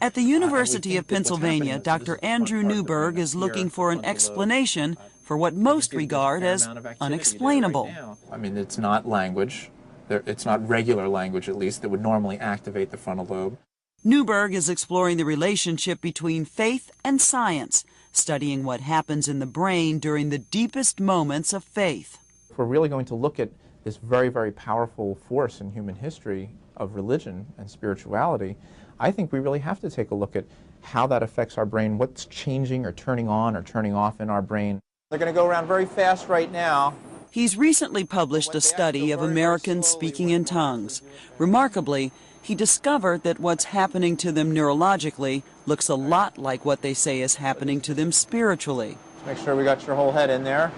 At the University of Pennsylvania, Dr. Andrew Newberg is looking for an explanation for what most regard as unexplainable. I mean, it's not language. It's not regular language, at least, that would normally activate the frontal lobe. Newberg is exploring the relationship between faith and science, studying what happens in the brain during the deepest moments of faith. If we're really going to look at this very, very powerful force in human history of religion and spirituality, I think we really have to take a look at how that affects our brain, what's changing or turning on or turning off in our brain. They're going to go around very fast right now. He's recently published a study of Americans speaking in tongues. Remarkably, he discovered that what's happening to them neurologically looks a lot like what they say is happening to them spiritually. Make sure we got your whole head in there.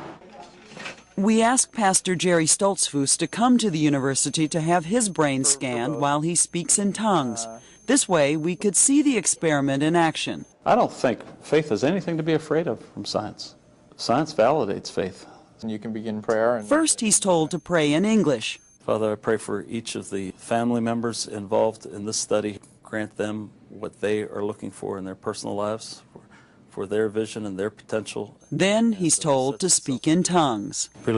We asked Pastor Jerry Stoltzfus to come to the university to have his brain scanned while he speaks in tongues. This way, we could see the experiment in action. I don't think faith is anything to be afraid of from science. Science validates faith. And you can begin prayer. First, he's told to pray in English. Father, I pray for each of the family members involved in this study. Grant them what they are looking for in their personal lives, for their vision and their potential. Then he's told to speak in tongues. This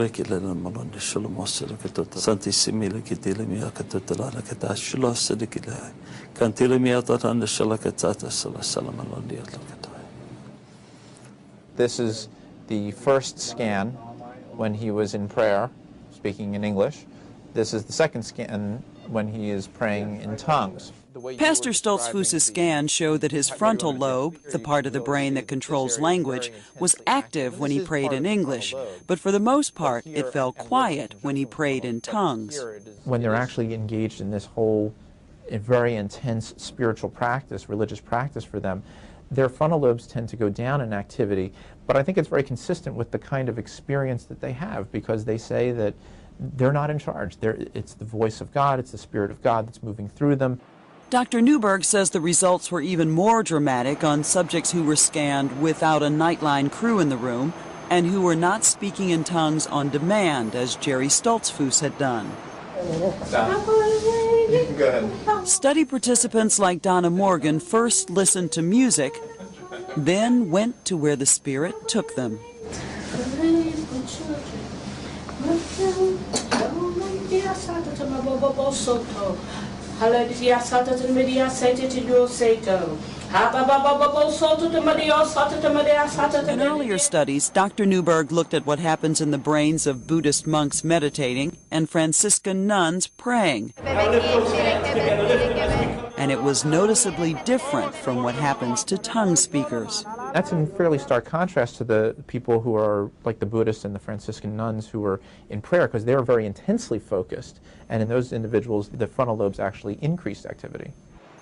is the first scan when he was in prayer, speaking in English. This is the second scan when he is praying in tongues. Pastor Stoltzfus' scan showed that his frontal lobe, the part of the brain that controls language, was active when he prayed in English, but for the most part it fell quiet when he prayed in tongues. When they're actually engaged in this whole very intense spiritual practice, religious practice for them, their frontal lobes tend to go down in activity, but I think it's very consistent with the kind of experience that they have, because they say that they're not in charge. It's the voice of God, it's the Spirit of God that's moving through them. Dr. Newberg says the results were even more dramatic on subjects who were scanned without a Nightline crew in the room and who were not speaking in tongues on demand, as Jerry Stoltzfus had done. Go ahead. Study participants like Donna Morgan first listened to music, then went to where the Spirit took them. In earlier studies, Dr. Newberg looked at what happens in the brains of Buddhist monks meditating and Franciscan nuns praying. And it was noticeably different from what happens to tongue speakers. That's in fairly stark contrast to the people who are like the Buddhists and the Franciscan nuns who are in prayer, because they were very intensely focused, and in those individuals the frontal lobes actually increased activity.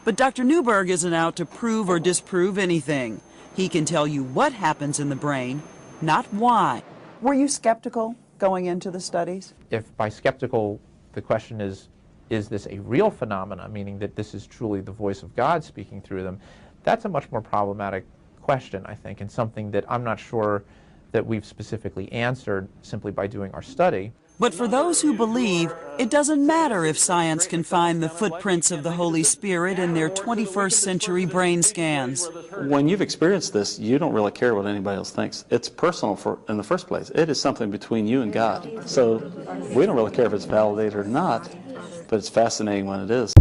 But Dr. Newberg isn't out to prove or disprove anything. He can tell you what happens in the brain, not why. Were you skeptical going into the studies? If by skeptical the question is this a real phenomena, meaning that this is truly the voice of God speaking through them, that's a much more problematic question, I think, and something that I'm not sure that we've specifically answered simply by doing our study. But for those who believe, it doesn't matter if science can find the footprints of the Holy Spirit in their 21st century brain scans. When you've experienced this, you don't really care what anybody else thinks. It's personal in the first place. It is something between you and God. So we don't really care if it's validated or not, but it's fascinating when it is.